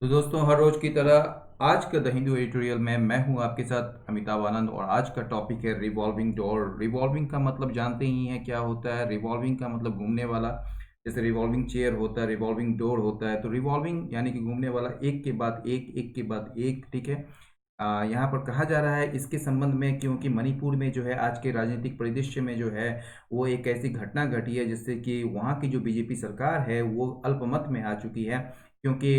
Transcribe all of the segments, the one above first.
तो दोस्तों, हर रोज की तरह आज का द हिंदू एडिटोरियल में मैं हूं आपके साथ अमिताभ आनंद। और आज का टॉपिक है रिवॉल्विंग डोर। रिवॉल्विंग का मतलब जानते ही हैं क्या होता है। रिवॉल्विंग का मतलब घूमने वाला। जैसे रिवॉल्विंग चेयर होता है, रिवॉल्विंग डोर होता है। तो रिवॉल्विंग यानी कि घूमने वाला, एक के बाद एक, एक के बाद एक। ठीक है। यहाँ पर कहा जा रहा है इसके संबंध में, क्योंकि मणिपुर में जो है आज के राजनीतिक परिदृश्य में जो है वो एक ऐसी घटना घटी है जिससे कि वहाँ की जो बीजेपी सरकार है वो अल्पमत में आ चुकी है। क्योंकि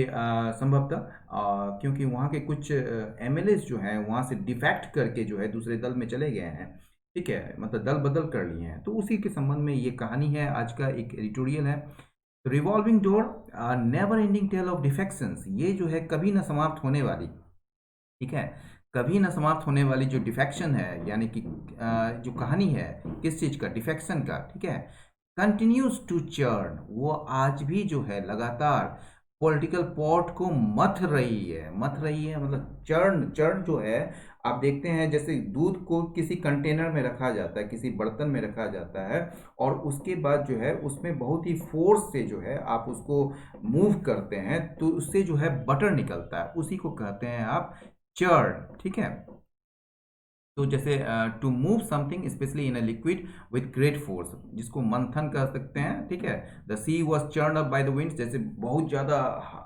संभवतः क्योंकि वहाँ के कुछ एमएलएस जो हैं वहाँ से डिफेक्ट करके जो है दूसरे दल में चले गए हैं। ठीक है, मतलब दल बदल कर लिए हैं। तो उसी के संबंध में ये कहानी है, आज का एक एडिटोरियल है। Revolving door, never ending tale of defections. ये जो है कभी ना समाप्त होने वाली, ठीक है, कभी ना समाप्त होने वाली जो डिफेक्शन है, यानी कि जो कहानी है किस चीज़ का, डिफेक्शन का, ठीक है, कंटिन्यूज टू चर्न। वो आज भी जो है लगातार पॉलिटिकल पॉट को मथ रही है। मथ रही है मतलब चर्न, चर्न जो है आप देखते हैं जैसे दूध को किसी कंटेनर में रखा जाता है, किसी बर्तन में रखा जाता है, और उसके बाद जो है उसमें बहुत ही फोर्स से जो है आप उसको मूव करते हैं तो उससे जो है बटर निकलता है, उसी को कहते हैं आप चर्न। ठीक है। तो जैसे to move something specially in a liquid with great force, जिसको मंथन कह सकते हैं। ठीक है। The sea was churn up by the winds. जैसे बहुत ज़्यादा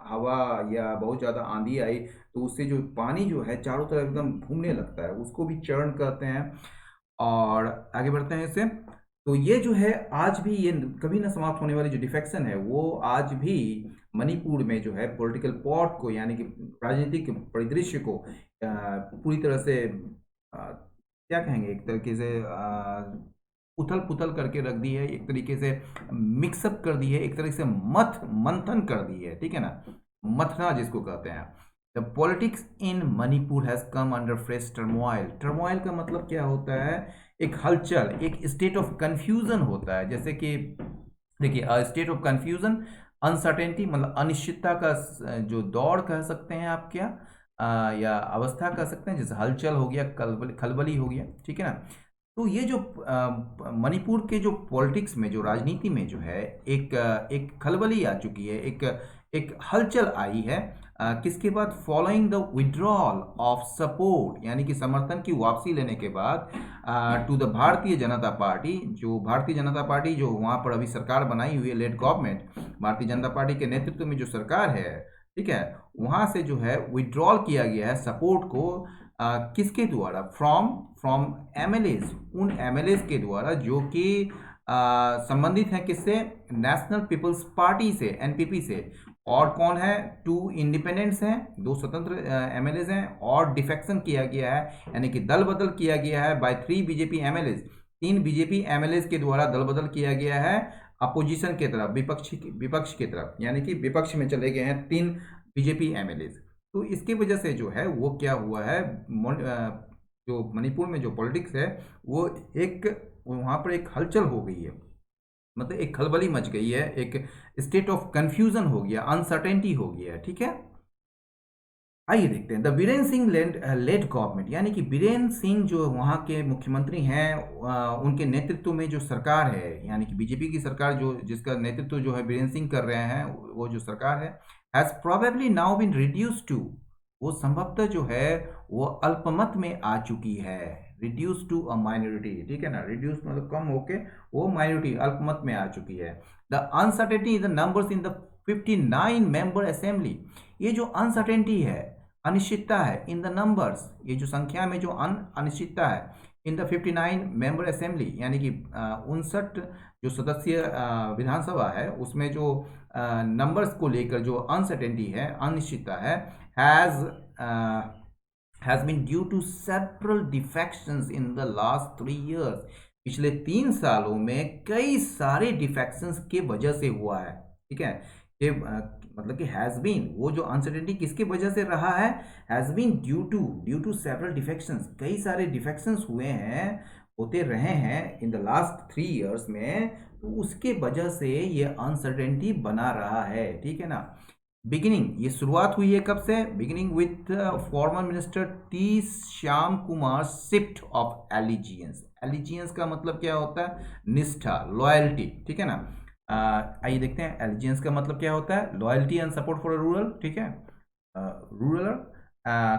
हवा या बहुत ज़्यादा आंधी आई तो उससे जो पानी जो है चारों तरफ एकदम घूमने लगता है, उसको भी चर्न कहते हैं। और आगे बढ़ते हैं इससे। तो ये जो है आज भी, ये कभी ना समाप्त होने वाली जो डिफेक्शन है वो आज भी मणिपुर में जो है पॉलिटिकल पॉट को, यानी कि राजनीतिक परिदृश्य को पूरी तरह से क्या कहेंगे, एक तरीके से उथल पुथल करके रख दी है, एक तरीके से मिक्सअप कर दी है, एक तरीके से मंथन कर दी है। ठीक है ना, मथना जिसको कहते हैं। The politics in Manipur has come under fresh turmoil. Turmoil का मतलब क्या होता है, एक हलचल, एक स्टेट ऑफ कंफ्यूजन होता है। जैसे कि देखिए, स्टेट ऑफ कंफ्यूजन, अनसर्टेनिटी मतलब अनिश्चितता का जो दौर कह सकते हैं आप, क्या या अवस्था कह सकते हैं। जैसे हलचल हो गया, खलबली हो गया। ठीक है ना। तो ये जो मणिपुर के जो पॉलिटिक्स में, जो राजनीति में जो है एक खलबली आ चुकी है, एक एक हलचल आई है। किसके बाद, following the withdrawal of support, यानी कि समर्थन की वापसी लेने के बाद to the Bharatiya Janata party. जो भारतीय जनता पार्टी जो वहाँ पर अभी सरकार बनाई हुई है, lead government, Bharatiya Janata party के नेतृत्व में जो सरकार है, ठीक है, वहाँ से जो है विड्रॉल किया गया है सपोर्ट को। किसके द्वारा, फ्रॉम फ्रॉम एमएलएज, उन एमएलएज के द्वारा जो कि संबंधित हैं किससे, नेशनल पीपल्स पार्टी से, एनपीपी से। और कौन है, टू इंडिपेंडेंट्स हैं, दो स्वतंत्र एमएलएज हैं। और डिफेक्शन किया गया है, यानी कि दल बदल किया गया है by 3 BJP MLAs. 3 BJP MLAs के द्वारा दल बदल किया गया है अपोजिशन के तरफ, विपक्ष की तरफ, यानी कि विपक्ष में चले गए हैं 3 बीजेपी एमएलएज। तो इसकी वजह से जो है वो क्या हुआ है, जो मणिपुर में जो पॉलिटिक्स है वो एक, वहाँ पर एक हलचल हो गई है, मतलब एक खलबली मच गई है, एक स्टेट ऑफ कंफ्यूजन हो गया, अनसर्टेनिटी हो गया है। ठीक है। आइए देखते हैं the Biren Singh lead government, यानी कि बीरेन सिंह जो वहाँ के मुख्यमंत्री हैं, उनके नेतृत्व में जो सरकार है, यानी कि बीजेपी की सरकार, जो जिसका नेतृत्व जो है बीरेन सिंह कर रहे हैं, वो जो सरकार है has probably now been reduce to, वो संभवतः जो है वो अल्पमत में आ चुकी है। रिड्यूस टू अ माइनॉरिटी, ठीक है ना, रिड्यूस मतलब कम होके वो माइनॉरिटी अल्पमत में आ चुकी है। The uncertainty in the numbers in the 59 member assembly, ये जो अनसर्टेनिटी है, अनिश्चितता है, इन द नंबर्स, ये जो संख्या में जो अनिश्चितता है, इन द 59 मेंबर असेंबली, यानी कि 59 जो सदस्यीय विधानसभा है, उसमें जो नंबर्स को लेकर जो अनसर्टेनिटी है, अनिश्चितता है, has has been due to several defections in the last 3 years। पिछले 3 सालों में कई सारे डिफेक्शंस के वजह से हुआ है। ठीक है, ये मतलब कि हैज बीन, वो जो अनसर्टेनिटी किसके वजह से रहा है, has been due to several defections, कई सारे डिफेक्शंस हुए हैं, होते रहे हैं इन द लास्ट 3 इयर्स में। तो उसके वजह से ये अनसर्टेनिटी बना रहा है। ठीक है ना। बिगिनिंग, ये शुरुआत हुई है कब से, beginning with former minister T Shyam Kumar shift of allegiance. Allegiance का मतलब क्या होता है, निष्ठा, लॉयल्टी। ठीक है ना। आइए देखते हैं एलिजियंस का मतलब क्या होता है, loyalty and support for rural. ठीक है। रूरल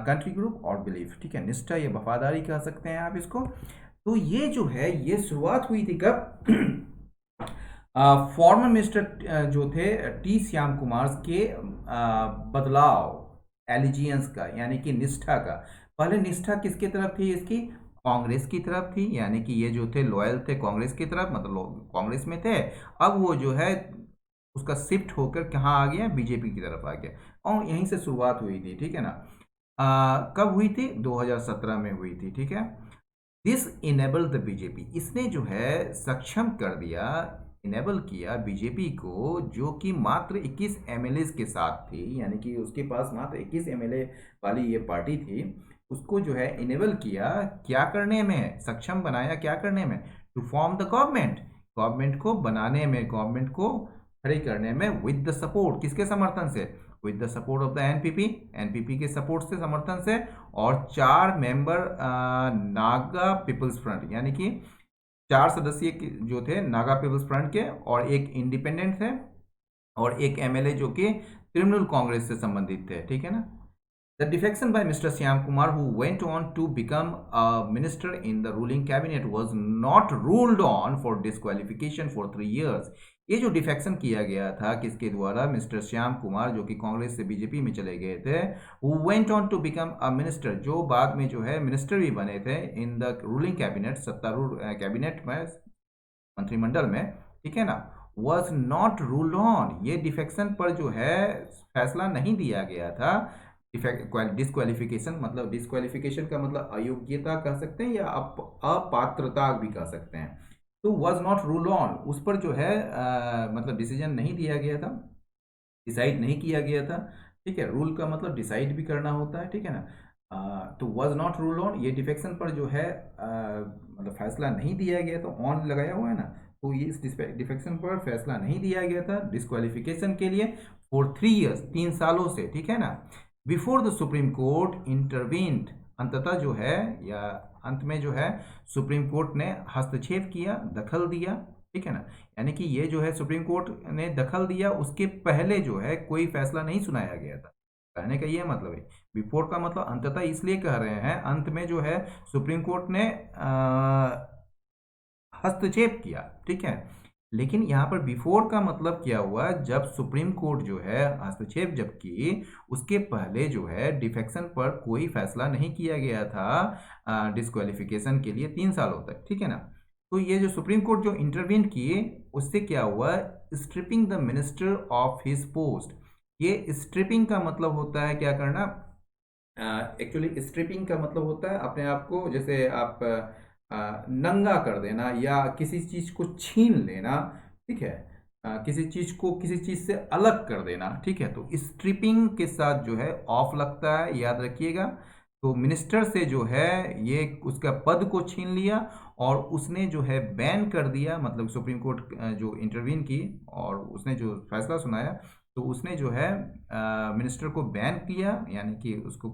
कंट्री ग्रुप और बिलीफ, ठीक है, निष्ठा या वफादारी कह सकते हैं आप इसको। तो ये जो है ये शुरुआत हुई थी कब? फॉर्मर मिनिस्टर जो थे टी श्याम कुमार के बदलाव, एलिजियंस का, यानी कि निष्ठा का। पहले निष्ठा किसकी तरफ थी इसकी? कांग्रेस की तरफ थी, यानी कि ये जो थे लॉयल थे कांग्रेस की तरफ, मतलब कांग्रेस में थे। अब वो जो है उसका शिफ्ट होकर कहाँ आ गया? बीजेपी की तरफ आ गया, और यहीं से शुरुआत हुई थी, ठीक है ना। कब हुई थी? 2017 में हुई थी, ठीक है। दिस इनेबल द बीजेपी, इसने जो है सक्षम कर दिया, इनेबल किया बीजेपी को, जो कि मात्र 21 एमएलए के साथ थी, यानी कि उसके पास मात्र 21 एमएलए वाली ये पार्टी थी, उसको जो है इनेबल किया, क्या करने में? सक्षम बनाया, क्या करने में? To form the government, government को बनाने में, गवर्नमेंट को खड़ी करने में, विद द सपोर्ट, किसके समर्थन से? With the support of the NPP, NPP के सपोर्ट से, समर्थन से, और 4 मेंबर नागा पीपल्स फ्रंट, यानी कि 4 सदस्यीय जो थे नागा पीपल्स फ्रंट के, और एक इंडिपेंडेंट थे, और एक एमएलए जो कि तृणमूल कांग्रेस से संबंधित थे, ठीक है ना। The defection by Mr. Shyam Kumar, who went on to become a minister in the ruling cabinet, was not ruled on for disqualification for 3 years. ये जो डिफेक्शन किया गया था किसके द्वारा? मिस्टर श्याम कुमार, जो कि कांग्रेस से बीजेपी में चले गए थे, who went on to become a minister, जो बाद में जो है मिनिस्टर भी बने थे इन द रूलिंग कैबिनेट, सत्तारूढ़ कैबिनेट में, मंत्रिमंडल में, ठीक है ना, was not ruled on, ये डिफेक्शन पर जो है फैसला नहीं दिया गया था। डिस्क्वालिफिकेशन मतलब, डिस्क्वालिफिकेशन का मतलब अयोग्यता कह सकते हैं, या अपात्रता भी कह सकते हैं। तो वॉज नॉट रूल ऑन, उस पर जो है मतलब डिसीजन नहीं दिया गया था, डिसाइड नहीं किया गया था, ठीक है। रूल का मतलब डिसाइड भी करना होता है, ठीक है ना। तो वॉज नॉट रूल ऑन, ये डिफेक्शन पर जो है मतलब फैसला नहीं दिया गया, तो ऑन लगाया हुआ है ना, तो ये इस डिफेक्शन पर फैसला नहीं दिया गया था डिस्क्वालिफिकेशन के लिए फॉर 3 ईयर्स, 3 सालों से, ठीक है ना। Before the supreme court intervened, अंततः जो है, या अंत में जो है सुप्रीम कोर्ट ने हस्तक्षेप किया, दखल दिया, ठीक है ना। यानी कि ये जो है सुप्रीम कोर्ट ने दखल दिया, उसके पहले जो है कोई फैसला नहीं सुनाया गया था, कहने का ये मतलब है। बिफोर का मतलब अंततः इसलिए कह रहे हैं, अंत में जो है सुप्रीम कोर्ट ने हस्तक्षेप किया, ठीक है। लेकिन यहाँ पर बिफोर का मतलब क्या हुआ? जब सुप्रीम कोर्ट जो है हस्तक्षेप जब की, उसके पहले जो है डिफेक्शन पर कोई फैसला नहीं किया गया था डिस्क्वालिफिकेशन के लिए 3 सालों तक, ठीक है ना। तो ये जो सुप्रीम कोर्ट जो इंटरवीन किए, उससे क्या हुआ? Stripping the minister of his post. ये स्ट्रिपिंग का मतलब होता है क्या करना? एक्चुअली स्ट्रिपिंग का मतलब होता है अपने आप को, जैसे आप नंगा कर देना, या किसी चीज को छीन लेना, ठीक है। किसी चीज को किसी चीज से अलग कर देना, ठीक है। तो स्ट्रिपिंग के साथ जो है ऑफ लगता है, याद रखिएगा। तो मिनिस्टर से जो है ये उसका पद को छीन लिया, और उसने जो है बैन कर दिया, मतलब सुप्रीम कोर्ट जो इंटरवीन की और उसने जो फैसला सुनाया, तो उसने जो है मिनिस्टर को बैन किया, यानी कि उसको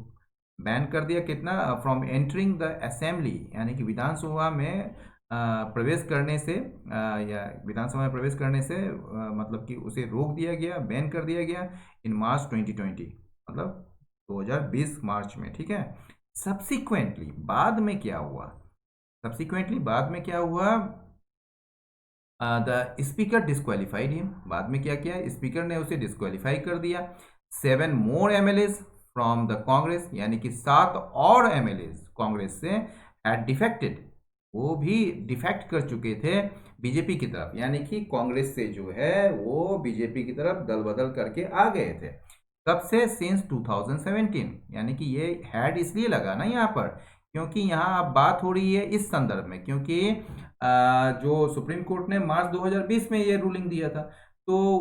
बैन कर दिया, कितना? फ्रॉम एंटरिंग द असेंबली, यानी कि विधानसभा में प्रवेश करने से, या विधानसभा में प्रवेश करने से मतलब कि उसे रोक दिया गया, बैन कर दिया गया इन मार्च 2020, मतलब 2020 मार्च में, ठीक है। सब्सिक्वेंटली बाद में क्या हुआ? सब्सिक्वेंटली बाद में क्या हुआ? द स्पीकर डिस्क्वालिफाइड हिम, बाद में क्या किया? स्पीकर ने उसे डिस्क्वालीफाई कर दिया। 7 मोर एमएलए फ्रॉम द कांग्रेस, यानी कि 7 और एमएलए कांग्रेस से हैड डिफेक्टेड, वो भी डिफेक्ट कर चुके थे बीजेपी की तरफ, यानी कि कांग्रेस से जो है वो बीजेपी की तरफ दल बदल करके आ गए थे। कब से? सिंस 2017, यानी कि ये हैड इसलिए लगा ना यहाँ पर, क्योंकि यहाँ अब बात हो रही है इस संदर्भ में, क्योंकि जो सुप्रीम कोर्ट ने मार्च 2020 में ये रूलिंग दिया था, तो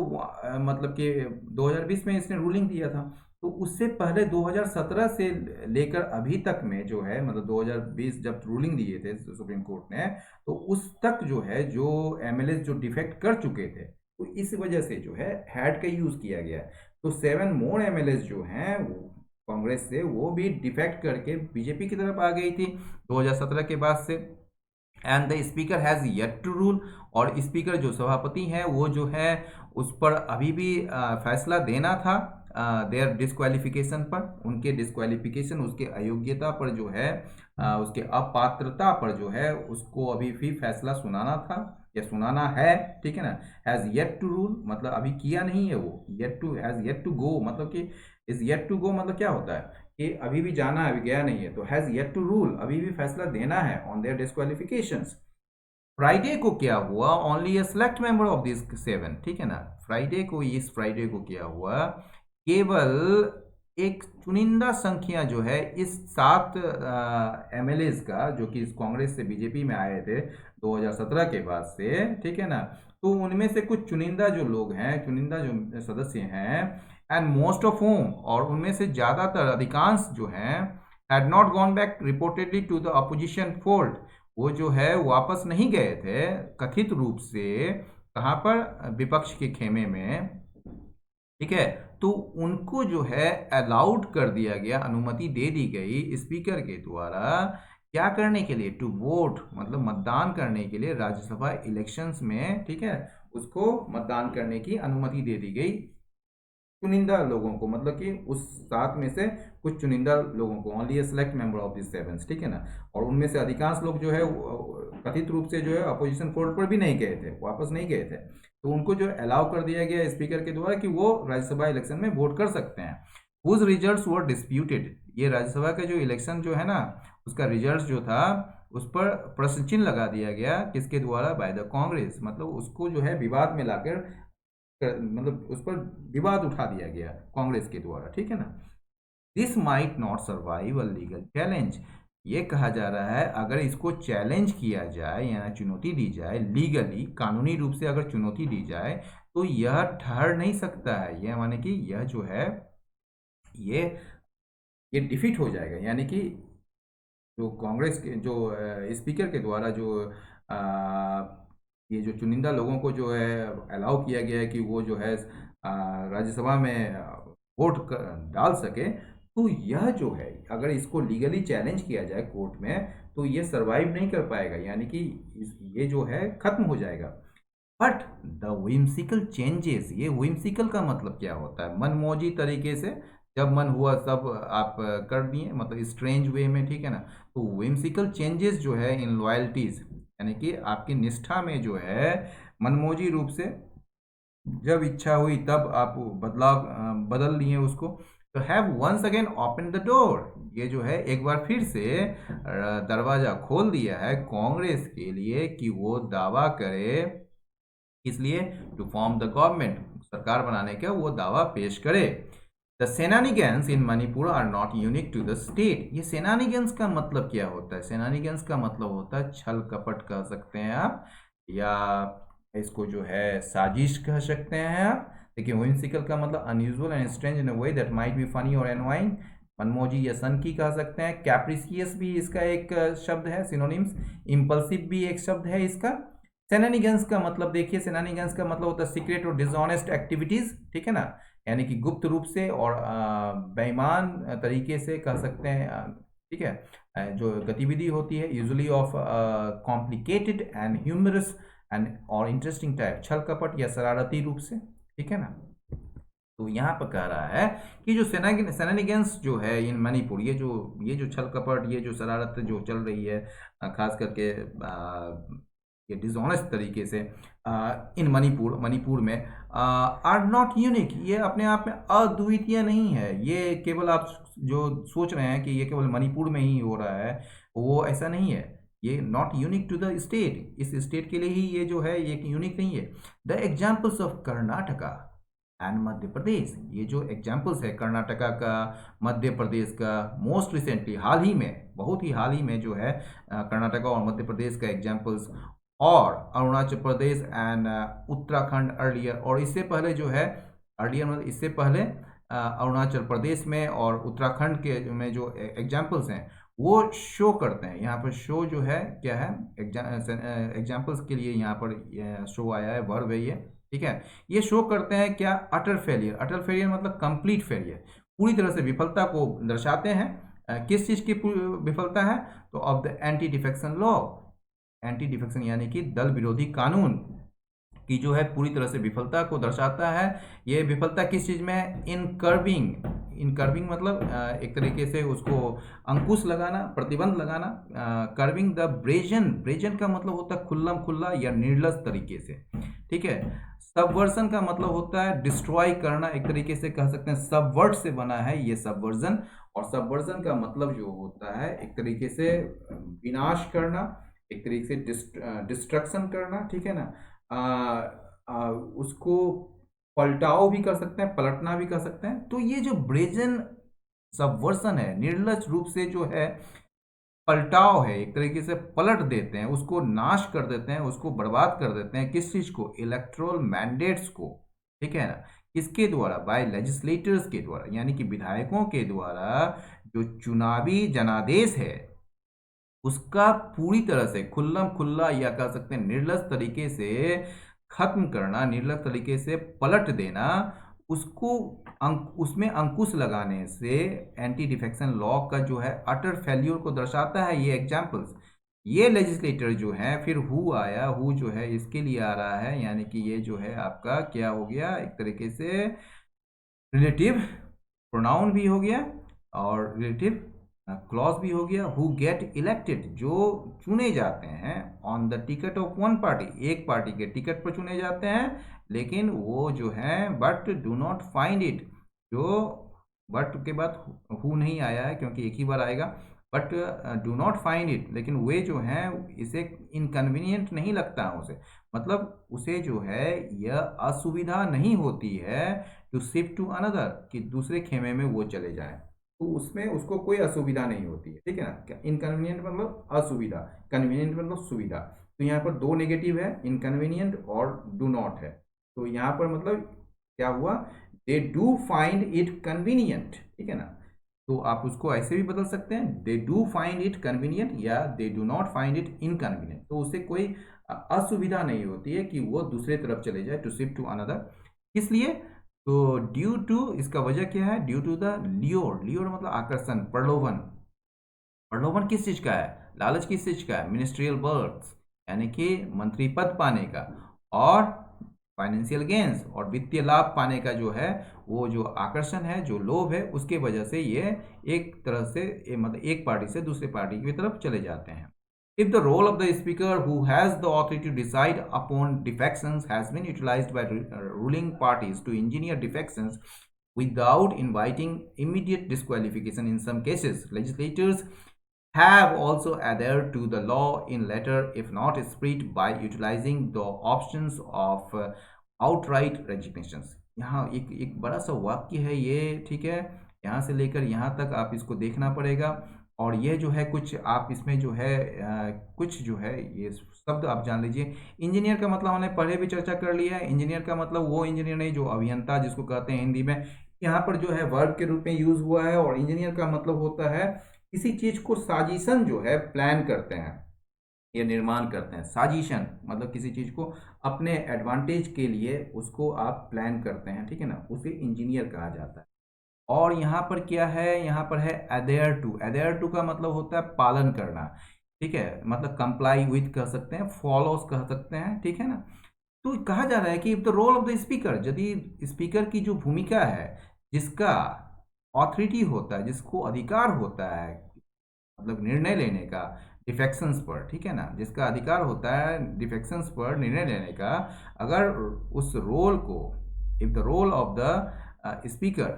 मतलब कि 2020 में इसने रूलिंग दिया था, तो उससे पहले 2017 से लेकर अभी तक में जो है, मतलब 2020 जब रूलिंग दिए थे सुप्रीम कोर्ट ने, तो उस तक जो है जो एमएलए जो डिफेक्ट कर चुके थे, तो इस वजह से जो है हैड का यूज किया गया। तो 7 मोर एमएलए जो हैं कांग्रेस से, वो भी डिफेक्ट करके बीजेपी की तरफ आ गई थी 2017 के बाद से। And the speaker has yet to rule, और स्पीकर जो सभापति हैं वो जो है उस पर अभी भी फैसला देना था, देयर डिस्क्वालिफिकेशन पर, उनके डिस्क्वालिफिकेशन, उसके अयोग्यता पर जो है, उसके अपात्रता पर जो है उसको अभी भी फैसला सुनाना था या सुनाना है, ठीक है ना। हैज़ येट टू रूल मतलब अभी किया नहीं है वो, yet to, has yet to go मतलब कि इज येट टू गो मतलब क्या होता है कि अभी भी जाना है, अभी गया नहीं है, तो हैज़ येट टू रूल अभी भी फैसला देना है ऑन देयर डिस्क्वालिफिकेशंस। फ्राइडे को क्या हुआ, only A select member of this 7, ठीक है ना। फ्राइडे को, इस फ्राइडे को क्या हुआ, केवल एक चुनिंदा संख्या जो है इस 7 एमएलएज का, जो कि इस कांग्रेस से बीजेपी में आए थे 2017 के बाद से, ठीक है ना, तो उनमें से कुछ चुनिंदा जो लोग हैं, चुनिंदा जो सदस्य हैं, एंड मोस्ट ऑफ होम, और उनमें से ज़्यादातर, अधिकांश जो हैं, had not gone back reportedly to the opposition fold, वो जो है वापस नहीं गए थे कथित रूप से, कहाँ पर, विपक्ष के खेमे में, ठीक है। तो उनको जो है अलाउड कर दिया गया, अनुमति दे दी गई स्पीकर के द्वारा, क्या करने के लिए, टू वोट मतलब मतदान करने के लिए राज्यसभा इलेक्शंस में, ठीक है, उसको मतदान करने की अनुमति दे दी गई चुनिंदा लोगों को, मतलब कि उस 7 में से कुछ चुनिंदा लोगों को, only A select member of this 7, ठीक है ना। और उनमें से अधिकांश लोग जो है कथित रूप से जो है अपोजिशन फोल्ड पर भी नहीं गए थे, वापस नहीं गए थे, तो उनको जो अलाउ कर दिया गया स्पीकर के द्वारा कि वो राज्यसभा इलेक्शन में वोट कर सकते हैं। हुज रिजल्ट्स वर डिस्प्यूटेड, ये राज्यसभा का जो इलेक्शन जो है ना, उसका रिजल्ट जो था उस पर प्रश्न चिन्ह लगा दिया गया, किसके द्वारा, बाय द कांग्रेस, मतलब उसको जो है विवाद में लाकर मतलब उस पर विवाद उठा दिया गया कांग्रेस के द्वारा, ठीक है ना। This might not survive a legal challenge, ये कहा जा रहा है अगर इसको चैलेंज किया जाए या चुनौती दी जाए, लीगली कानूनी रूप से अगर चुनौती दी जाए, तो यह ठहर नहीं सकता है, यह माने कि यह जो है ये ये डिफीट हो जाएगा, यानी कि जो कांग्रेस के जो स्पीकर के द्वारा जो ये जो चुनिंदा लोगों को जो है अलाउ किया गया है कि वो जो है राज्यसभा में वोट डाल सके, तो यह जो है अगर इसको लीगली चैलेंज किया जाए कोर्ट में, तो ये सरवाइव नहीं कर पाएगा, यानी कि ये जो है खत्म हो जाएगा। बट द whimsical चेंजेस, ये whimsical का मतलब क्या होता है, मनमौजी तरीके से, जब मन हुआ सब आप कर दिए, मतलब स्ट्रेंज वे में, ठीक है ना। तो whimsical चेंजेस जो है इन लॉयल्टीज, यानी कि आपकी निष्ठा में जो है मनमौजी रूप से जब इच्छा हुई तब आप बदलाव बदल लिए उसको, तो have once again open the door, ये जो है एक बार फिर से दरवाजा खोल दिया है कांग्रेस के लिए कि वो दावा करे, इसलिए टू फॉर्म द गवर्नमेंट, सरकार बनाने का वो दावा पेश करे। The shenanigans in Manipur are not unique to the state, ये सेनानिगन्स का मतलब क्या होता है, सेनानिगन्स का मतलब होता है छल कपट कह सकते हैं आप, या इसको जो है साजिश कह सकते हैं आप। देखिए whimsical का मतलब unusual and strange in a way that might be funny और एनवाइंग, मनमौजी या सनकी कह सकते हैं। कैप्रिसियस भी इसका एक शब्द है, सिनोनिम्स। इम्पल्सिव भी एक शब्द है इसका। सेनानिगन्स का मतलब देखिए, सेनानिगन्स का मतलब होता है सीक्रेट और डिसऑनेस्ट एक्टिविटीज, ठीक है ना, यानी कि गुप्त रूप से और बेईमान तरीके से कह सकते हैं, ठीक है, जो गतिविधि होती है, usually of complicated and humorous and और इंटरेस्टिंग टाइप, छल कपट या शरारती रूप से, ठीक है ना। तो यहाँ पर कह रहा है कि जो सेनानिगन्स जो है इन मणिपुर, ये जो छल कपट, ये जो शरारत जो चल रही है, खास करके ये डिसऑनेस्ट तरीके से इन मणिपुर में, आर नॉट यूनिक, ये अपने आप में अद्वितीय नहीं है, ये केवल आप जो सोच रहे हैं कि ये केवल मणिपुर में ही हो रहा है, वो ऐसा नहीं है, ये not unique to the state, इस स्टेट के लिए ही ये जो है ये यूनिक नहीं है। The examples of Karnataka and Madhya Pradesh, ये जो एग्जाम्पल्स है कर्नाटका का, मध्य प्रदेश का, मोस्ट रिसेंटली हाल ही में, बहुत ही हाल ही में जो है कर्नाटका और मध्य प्रदेश का एग्जाम्पल्स, और अरुणाचल प्रदेश एंड उत्तराखंड अर्लियर, और इससे पहले जो है अर्लियर मतलब इससे पहले अरुणाचल प्रदेश में और उत्तराखंड के में जो एग्जाम्पल्स हैं वो शो करते हैं, यहाँ पर शो जो है क्या है, एग्जाम्पल्स के लिए यहाँ पर शो आया है, वर्ब है ये, ठीक है। ये शो करते हैं क्या, अटर फेलियर, अटर फेलियर मतलब कंप्लीट फेलियर, पूरी तरह से विफलता को दर्शाते हैं। किस चीज़ की विफलता है, तो of the anti defection law, anti defection यानी कि दल विरोधी कानून, की जो है पूरी तरह से विफलता को दर्शाता है। ये विफलता किस चीज़ में है? इन कर्विंग मतलब एक तरीके से उसको अंकुश लगाना, प्रतिबंध लगाना। कर्विंग द ब्रेजन, ब्रेजन का मतलब होता है खुल्लम खुल्ला या निर्लज तरीके से, ठीक है। सबवर्जन का मतलब होता है डिस्ट्रॉय करना, एक तरीके से कह सकते हैं सबवर्ट से बना है ये सबवर्जन। और सबवर्जन का मतलब जो होता है एक तरीके से विनाश करना, एक तरीके से डिस्ट्रक्शन करना, ठीक है ना। उसको पलटाव भी कर सकते हैं, पलटना भी कर सकते हैं। तो ये जो ब्रेजन सबवर्सन है, निर्लज रूप से जो है पलटाव है, एक तरीके से पलट देते हैं, उसको नाश कर देते हैं, उसको बर्बाद कर देते हैं। किस चीज को? इलेक्टोरल मैंडेट्स को, ठीक है ना। किसके द्वारा? बाय लेजिस्लेटर्स के द्वारा, यानी कि विधायकों के द्वारा जो चुनावी जनादेश है उसका पूरी तरह से खुल्लम खुल्ला या कह सकते हैं निर्लज तरीके से खत्म करना, निर्लज तरीके से पलट देना, उसको उसमें अंकुश लगाने से एंटी डिफेक्शन लॉ का जो है अटर फेल्यूर को दर्शाता है ये एग्जाम्पल्स। ये लेजिस्लेटर जो है, फिर हु आया, हु जो है इसके लिए आ रहा है, यानी कि ये जो है आपका क्या हो गया, एक तरीके से रिलेटिव प्रोनाउन भी हो गया और रिलेटिव क्लॉज भी हो गया। हु गेट इलेक्टेड, जो चुने जाते हैं on the ticket of one party, एक पार्टी के टिकट पर चुने जाते हैं, लेकिन वो जो है but do not find it, जो बट के बाद हु नहीं आया है क्योंकि एक ही बार आएगा, but do not find it, लेकिन वे जो हैं इसे इनकन्वीनियंट नहीं लगता है उसे, मतलब उसे जो है यह असुविधा नहीं होती है टू शिफ्ट टू अनदर, कि दूसरे खेमे में वो चले जाएं, तो उसमें उसको कोई असुविधा नहीं होती है, ठीक है ना। इनकन्वीनियंट मतलब असुविधा, कन्वीनियंट मतलब सुविधा। तो यहाँ पर दो नेगेटिव है, इनकन्वीनियंट और डू नॉट है। तो यहाँ पर मतलब क्या हुआ, दे डू फाइंड इट कन्वीनियंट, ठीक है ना। तो आप उसको ऐसे भी बदल सकते हैं, they do find it convenient या they do not find it inconvenient. तो उससे कोई असुविधा नहीं होती है कि वो दूसरे तरफ चले जाए, टू शिफ्ट टू अनदर। इसलिए तो ड्यू टू, इसका वजह क्या है? ड्यू टू द लियोर, लियोर मतलब आकर्षण, प्रलोभन। प्रलोभन किस चीज का है? लालच किस चीज का है? मिनिस्ट्रियल बर्थ, यानी कि मंत्री पद पाने का, और फाइनेंशियल गेन्स और वित्तीय लाभ पाने का जो है वो जो आकर्षण है, जो लोभ है, उसके वजह से ये एक तरह से मतलब एक पार्टी से दूसरे पार्टी की तरफ चले जाते हैं। If the role of the speaker who has the authority to decide upon defections has been utilized by ruling parties to engineer defections without inviting immediate disqualification in some cases, legislators have also adhered to the law in letter if not spirit by utilizing the options of outright resignations। यहाँ एक एक बड़ा सा वाक्य है ये, ठीक है। यहाँ से लेकर यहाँ तक आप इसको देखना पड़ेगा। और ये जो है कुछ आप इसमें जो है कुछ जो है ये शब्द आप जान लीजिए। इंजीनियर का मतलब हमने पहले भी चर्चा कर लिया है। इंजीनियर का मतलब वो इंजीनियर नहीं जो अभियंता जिसको कहते हैं हिंदी में, यहाँ पर जो है वर्ब के रूप में यूज हुआ है। और इंजीनियर का मतलब होता है किसी चीज को साजिशन जो है प्लान करते हैं या निर्माण करते हैं। साजिशन मतलब किसी चीज को अपने एडवांटेज के लिए उसको आप प्लान करते हैं, ठीक है ना, उसे इंजीनियर कहा जाता है। और यहाँ पर क्या है? यहाँ पर है अडेयर टू। अडेयर टू का मतलब होता है पालन करना, ठीक है, मतलब कंप्लाई विथ कह सकते हैं, फॉलोस कह सकते हैं, ठीक है ना। तो कहा जा रहा है कि if the role of the speaker, यदि स्पीकर की जो भूमिका है, जिसका ऑथोरिटी होता है, जिसको अधिकार होता है मतलब निर्णय लेने का डिफेक्शंस पर, ठीक है ना, जिसका अधिकार होता है डिफेक्शंस पर निर्णय लेने का, अगर उस रोल को, if the role of the speaker,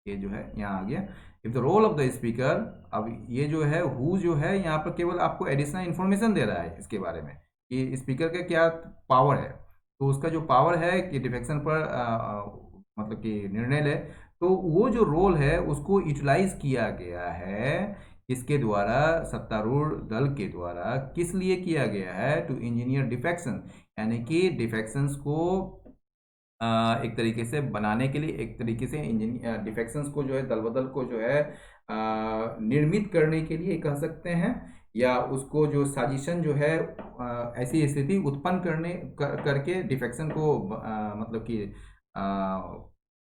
ये जो है यहाँ आ गया, if the role of the speaker, अब ये जो है हु जो है यहाँ पर केवल आपको एडिशनल इन्फॉर्मेशन दे रहा है इसके बारे में कि स्पीकर का क्या पावर है। तो उसका जो पावर है कि डिफेक्शन पर मतलब कि निर्णय ले, तो वो जो रोल है उसको यूटिलाइज किया गया है इसके द्वारा, सत्तारूढ़ दल के द्वारा। किस लिए किया गया है? टू इंजीनियर डिफेक्शन, यानी कि डिफेक्शंस को एक तरीके से बनाने के लिए, एक तरीके से इंजीनियर डिफेक्शंस को जो है, दल बदल को जो है निर्मित करने के लिए कह सकते हैं, या उसको जो साजिशन जो है ऐसी स्थिति उत्पन्न करके डिफेक्शन को मतलब कि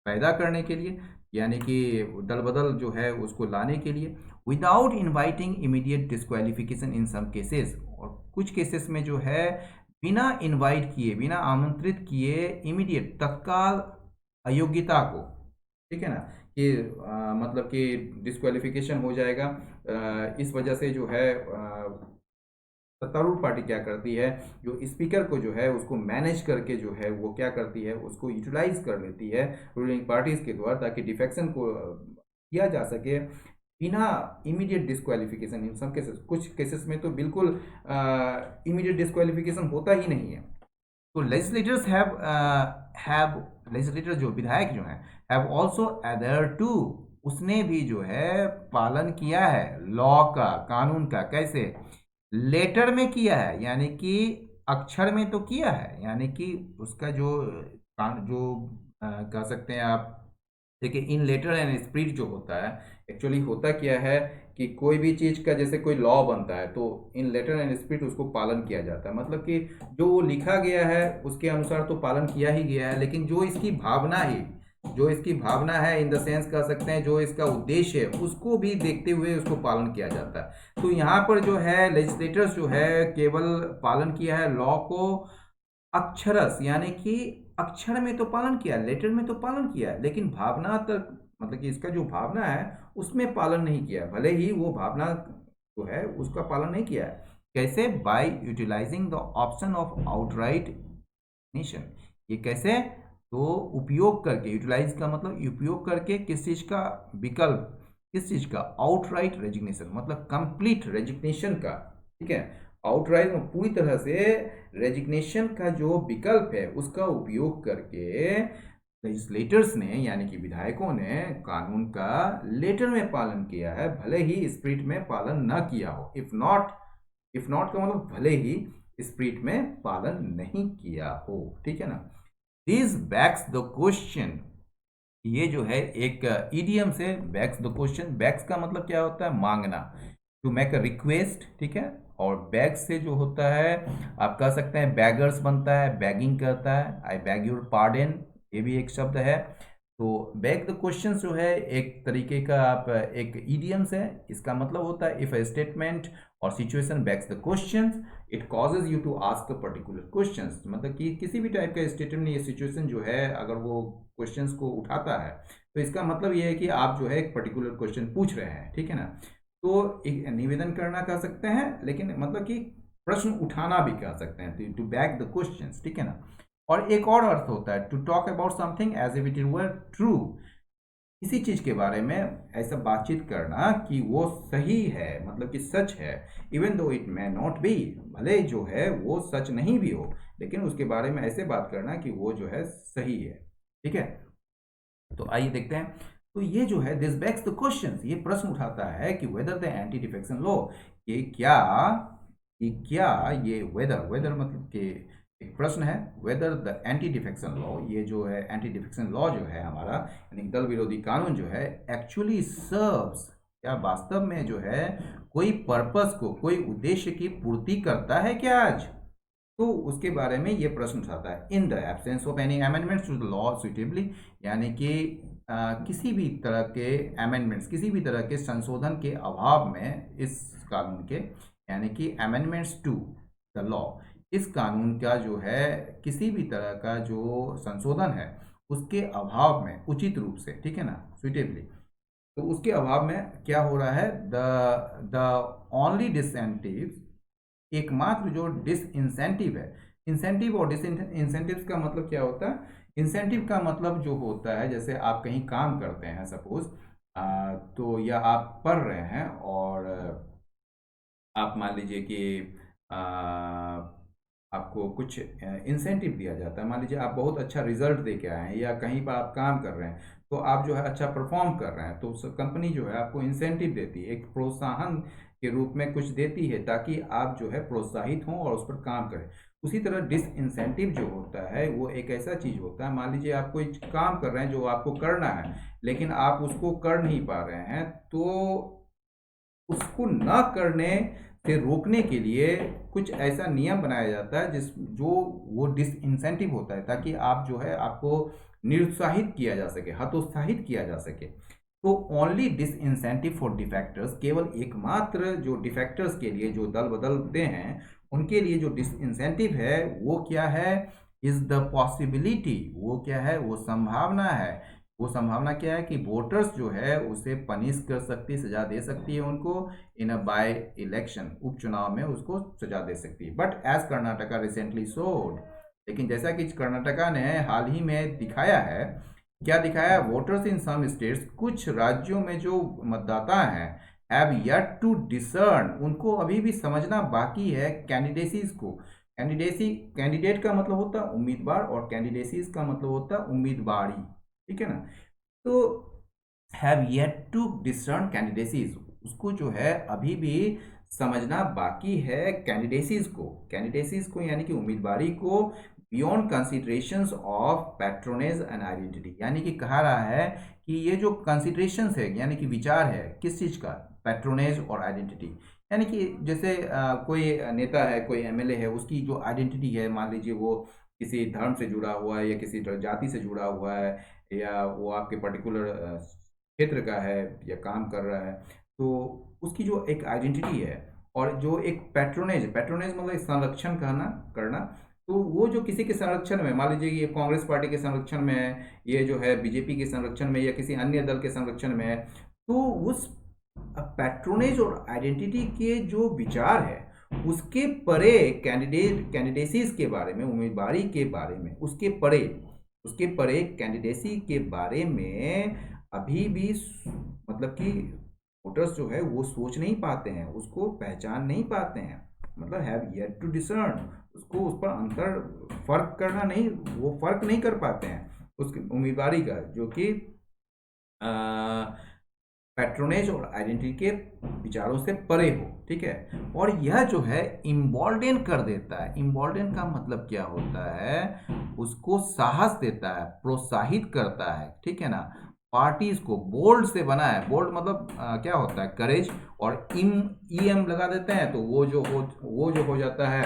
पैदा करने के लिए, यानी कि दल बदल जो है उसको लाने के लिए। विदाउट इनवाइटिंग इमीडिएट डिस्क्वालिफिकेशन इन सम केसेस, और कुछ केसेस में जो है बिना इनवाइट किए, बिना आमंत्रित किए, इमीडिएट, तत्काल अयोग्यता को, ठीक है ना, कि मतलब कि डिस्क्वालिफिकेशन हो जाएगा। इस वजह से जो है सत्तारूढ़ पार्टी क्या करती है, जो स्पीकर को जो है उसको मैनेज करके जो है वो क्या करती है, उसको यूटिलाइज कर लेती है रूलिंग पार्टीज के द्वारा, ताकि डिफेक्शन को किया जा सके बिना इमीडिएट डिस्क्वालिफिकेशन। इन सब केसेस, कुछ केसेस में तो बिल्कुल इमीडिएट डिस्क्वालिफिकेशन होता ही नहीं है। तो लेजिस्लेटर्स हैव लेजिस्लेटर जो विधायक जो हैं हैव ऑल्सो अदर टू, उसने भी जो है पालन किया है लॉ का, कानून का। कैसे? लेटर में किया है, यानी कि अक्षर में तो किया है, यानी कि उसका जो जो कह सकते हैं आप, देखिए इन लेटर एंड स्पिरिट जो होता है, एक्चुअली होता क्या है कि कोई भी चीज़ का जैसे कोई लॉ बनता है तो इन लेटर एंड स्पिरिट उसको पालन किया जाता है। मतलब कि जो वो लिखा गया है उसके अनुसार तो पालन किया ही गया है, लेकिन जो इसकी भावना ही, जो इसकी भावना है, इन द सेंस कह सकते हैं जो इसका उद्देश्य है, उसको भी देखते हुए उसको पालन किया जाता है। तो यहाँ पर जो है लेजिस्लेटर्स जो है केवल पालन किया है लॉ को अक्षरस, यानी कि अक्षर में तो पालन किया, लेटर में तो पालन किया, लेकिन भावना तक, मतलब कि इसका जो भावना है उसमें पालन नहीं किया। भले ही वो भावना जो है उसका पालन नहीं किया है। कैसे? By utilising the option of outright nation. ये कैसे? तो उपयोग करके, यूटिलाइज का मतलब उपयोग करके, किस चीज का विकल्प, किस चीज का? आउटराइट रेजिग्नेशन, मतलब कंप्लीट रेजिग्नेशन का, ठीक है। आउटराइट में पूरी तरह से रेजिग्नेशन का जो विकल्प है उसका उपयोग करके लेजिस्लेटर्स ने, यानी कि विधायकों ने, कानून का लेटर में पालन किया है, भले ही स्पिरिट में पालन न किया हो। इफ नॉट का मतलब भले ही स्पिरिट में पालन नहीं किया हो, ठीक है ना। दिस बैक्स द क्वेश्चन, ये जो है एक इडियम से बैक्स द क्वेश्चन। बैक्स का मतलब क्या होता है? मांगना, टू मेक अ रिक्वेस्ट, ठीक है। और बैग से जो होता है आप कह सकते हैं बैगर्स बनता है, बैगिंग करता है, आई बैग योर पार्डन, ये भी एक शब्द है। तो बैग द क्वेश्चन जो है एक तरीके का आप एक इडियम्स है। इसका मतलब होता है इफ अ स्टेटमेंट और situation begs the question it causes you to ask a particular question. मतलब कि किसी भी टाइप का स्टेटमेंट या सिचुएशन जो है अगर वो क्वेश्चंस को उठाता है तो इसका मतलब ये है कि आप जो है एक पर्टिकुलर क्वेश्चन पूछ रहे हैं, ठीक है ना। तो एक निवेदन करना कह सकते हैं, लेकिन मतलब कि प्रश्न उठाना भी कह सकते हैं, टू बैक द क्वेश्चंस, ठीक है ना। और एक और अर्थ होता है to talk about something as if it were true, किसी चीज के बारे में ऐसा बातचीत करना कि वो सही है, मतलब कि सच है, even though it may not be, भले जो है वो सच नहीं भी हो, लेकिन उसके बारे में ऐसे बात करना कि वो जो है सही है, ठीक है। तो आइए देखते हैं। तो ये जो है दिस बैक्स द क्वेश्चन, ये प्रश्न उठाता है कि whether the anti defection law, ये क्या ये वेदर, वेदर मतलब कि एक प्रश्न है, whether the anti defection law, ये जो है एंटी डिफेक्शन लॉ जो है हमारा, यानी दल विरोधी कानून जो है, एक्चुअली सर्व्स, क्या वास्तव में जो है कोई पर्पस को, कोई उद्देश्य की पूर्ति करता है क्या आज? तो उसके बारे में ये प्रश्न उठाता है। In the absence of any amendments to the law suitably, यानी कि किसी भी तरह के अमेंडमेंट्स, किसी भी तरह के संशोधन के अभाव में इस कानून के, यानी कि अमेंडमेंट्स टू द लॉ, इस कानून का जो है किसी भी तरह का जो संशोधन है उसके अभाव में, उचित रूप से, ठीक है ना, सुइटेबली, तो उसके अभाव में क्या हो रहा है, द ओनली डिसेंटिव, एकमात्र जो डिसइंसेंटिव है, इंसेंटिव और डिसइंसेंटिव का मतलब क्या होता है? इंसेंटिव का मतलब जो होता है, जैसे आप कहीं काम करते हैं सपोज, तो या आप पढ़ रहे हैं और आप मान लीजिए कि आ, आपको कुछ इंसेंटिव दिया जाता है। मान लीजिए आप बहुत अच्छा रिजल्ट दे के आए हैं या कहीं पर आप काम कर रहे हैं तो आप जो है अच्छा परफॉर्म कर रहे हैं, तो कंपनी जो है आपको इंसेंटिव देती है, एक प्रोत्साहन के रूप में कुछ देती है ताकि आप जो है प्रोत्साहित हों और उस पर काम करें। उसी तरह डिसइंसेंटिव जो होता है वो एक ऐसा चीज होता है, मान लीजिए आप कोई काम कर रहे हैं जो आपको करना है लेकिन आप उसको कर नहीं पा रहे हैं, तो उसको न करने से रोकने के लिए कुछ ऐसा नियम बनाया जाता है जिस जो वो डिसइंसेंटिव होता है, ताकि आप जो है आपको निरुत्साहित किया जा सके, हतोत्साहित किया जा सके। तो ओनली डिसइंसेंटिव फॉर डिफेक्टर्स, केवल एकमात्र जो डिफेक्टर्स के लिए जो दल बदलते हैं उनके लिए जो डिसइंसेंटिव है वो क्या है, इज द पॉसिबिलिटी, वो क्या है, वो संभावना है। वो संभावना क्या है कि वोटर्स जो है उसे पनिश कर सकती, सजा दे सकती है उनको इन अ बाय इलेक्शन, उपचुनाव में उसको सजा दे सकती है। But as Karnataka recently showed, लेकिन जैसा कि कर्नाटका ने हाल ही में दिखाया है, क्या दिखाया, वोटर्स इन सम स्टेट्स, कुछ राज्यों में जो मतदाता हैं, हैव येट टू डिसर्न, उनको अभी भी समझना बाकी है कैंडिडेसीज को। कैंडिडेसी, कैंडिडेट का मतलब होता है उम्मीदवार और कैंडिडेसीज का मतलब होता है उम्मीदवारी, ठीक है ना। तो हैव येट टू डिसर्न कैंडिडेसीज, उसको जो है अभी भी समझना बाकी है कैंडिडेसीज को यानी कि उम्मीदवारी को, beyond considerations of patronage and identity, यानी कि कहा रहा है कि ये जो कंसिडरेशंस है यानी कि विचार है किस चीज़ का, पैट्रोनेज और आइडेंटिटी, यानी कि जैसे कोई नेता है, कोई एमएलए है, उसकी जो आइडेंटिटी है, मान लीजिए वो किसी धर्म से जुड़ा हुआ है या किसी जाति से जुड़ा हुआ है, या वो आपके पर्टिकुलर क्षेत्र का है या काम कर रहा है, तो उसकी जो एक आइडेंटिटी है, और जो एक पैट्रोनेज, पैट्रोनेज मतलब संरक्षण करना, तो वो जो किसी के संरक्षण में, मान लीजिए ये कांग्रेस पार्टी के संरक्षण में है, ये जो है बीजेपी के संरक्षण में या किसी अन्य दल के संरक्षण में है, तो उस पैट्रोनेज और आइडेंटिटी के जो विचार है उसके परे कैंडिडेसीज के बारे में, उम्मीदवारी के बारे में, उसके परे कैंडिडेसी के बारे में अभी भी मतलब कि वोटर्स जो है वो सोच नहीं पाते हैं, उसको पहचान नहीं पाते हैं, मतलब हैव येट टू डिसर्न, उसको उस पर अंतर फर्क करना नहीं, वो फर्क नहीं कर पाते हैं उसकी उम्मीदवारी का, जो कि पैट्रोनेज और आइडेंटिटी के विचारों से परे हो, ठीक है। और यह जो है इम्बॉल्डेन कर देता है, इम्बॉल्डेन का मतलब क्या होता है, उसको साहस देता है, प्रोत्साहित करता है, ठीक है ना। पार्टीज को बोल्ड से बना है, बोल्ड मतलब क्या होता है, करेज, और एम लगा देते हैं तो वो जो हो जाता है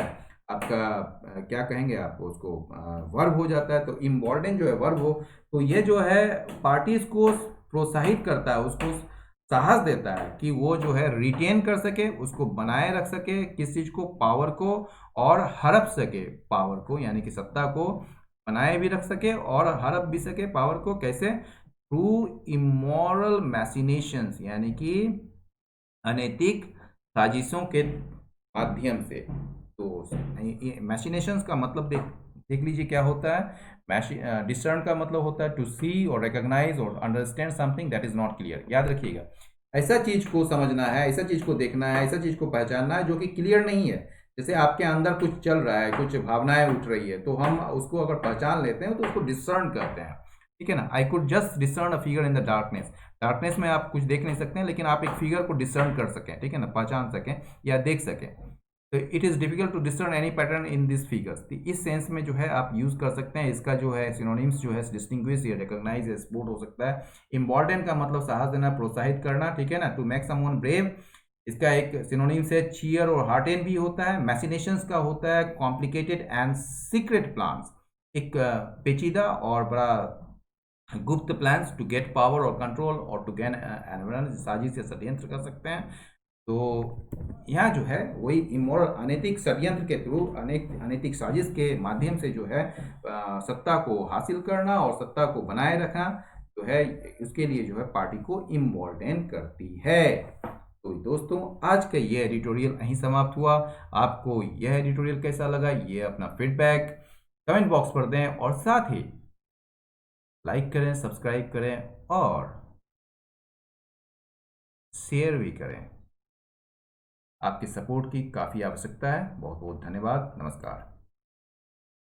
आपका क्या कहेंगे आप उसको, वर्ब हो जाता है। तो इम्बॉल्डेन जो है वर्ब हो, तो ये जो है पार्टीज को प्रोत्साहित करता है, उसको साहस देता है कि वो जो है रिटेन कर सके, उसको बनाए रख सके, किस चीज को, पावर को, और हड़प सके पावर को, यानी कि सत्ता को बनाए भी रख सके और हड़प भी सके पावर को, कैसे, थ्रू इमोरल मैसिनेशंस, यानी कि अनैतिक साजिशों के माध्यम से। तो मैशिनेशंस का मतलब देख लीजिए क्या होता है। डिसर्न का मतलब होता है टू सी और रिकॉग्नाइज और understand something that is not clear, याद रखिएगा, ऐसा चीज को समझना है, ऐसा चीज को देखना है, ऐसा चीज को पहचानना है जो कि क्लियर नहीं है। जैसे आपके अंदर कुछ चल रहा है, कुछ भावनाएं उठ रही है, तो हम उसको अगर पहचान लेते हैं तो उसको डिसर्न करते हैं, ठीक है ना। I could just discern a figure in the darkness, darkness में आप कुछ देख नहीं सकते हैं, लेकिन आप एक फिगर को डिसर्न कर सकें, ठीक है ना, पहचान सकें या देख सकें। तो it is difficult to discern any pattern in this figures, तो इस सेंस में जो है आप यूज़ कर सकते हैं। इसका जो है सिनोनिम्स जो है डिस्टिंग्विश या रिकॉग्नाइज या स्पोर्ट हो सकता है। इम्बॉल्डेन का मतलब साहस देना, प्रोत्साहित करना, ठीक है ना, टू मेक समवन ब्रेव, इसका एक सिनोनिम्स है चीयर और हार्टेन भी होता है। मैसिनेशंस का होता है कॉम्प्लिकेटेड एंड सीक्रेट प्लान्स, एक पेचीदा और बड़ा गुप्त प्लान्स टू गेट पावर और कंट्रोल और टू गेन एनवायरमेंट, साजिश या षड्यंत्र कर सकते हैं। तो यहाँ जो है वही इमोरल, अनैतिक षड्यंत्र के थ्रू, अनैतिक साजिश के माध्यम से जो है सत्ता को हासिल करना और सत्ता को बनाए रखना जो है, उसके लिए जो है पार्टी को इम्बॉल्डेन करती है। तो दोस्तों आज का ये एडिटोरियल यहीं समाप्त हुआ। आपको यह एडिटोरियल कैसा लगा, ये अपना फीडबैक कमेंट बॉक्स पर दें, और साथ ही लाइक करें, सब्सक्राइब करें और शेयर भी करें। आपकी सपोर्ट की काफ़ी आवश्यकता है। बहुत बहुत धन्यवाद। नमस्कार।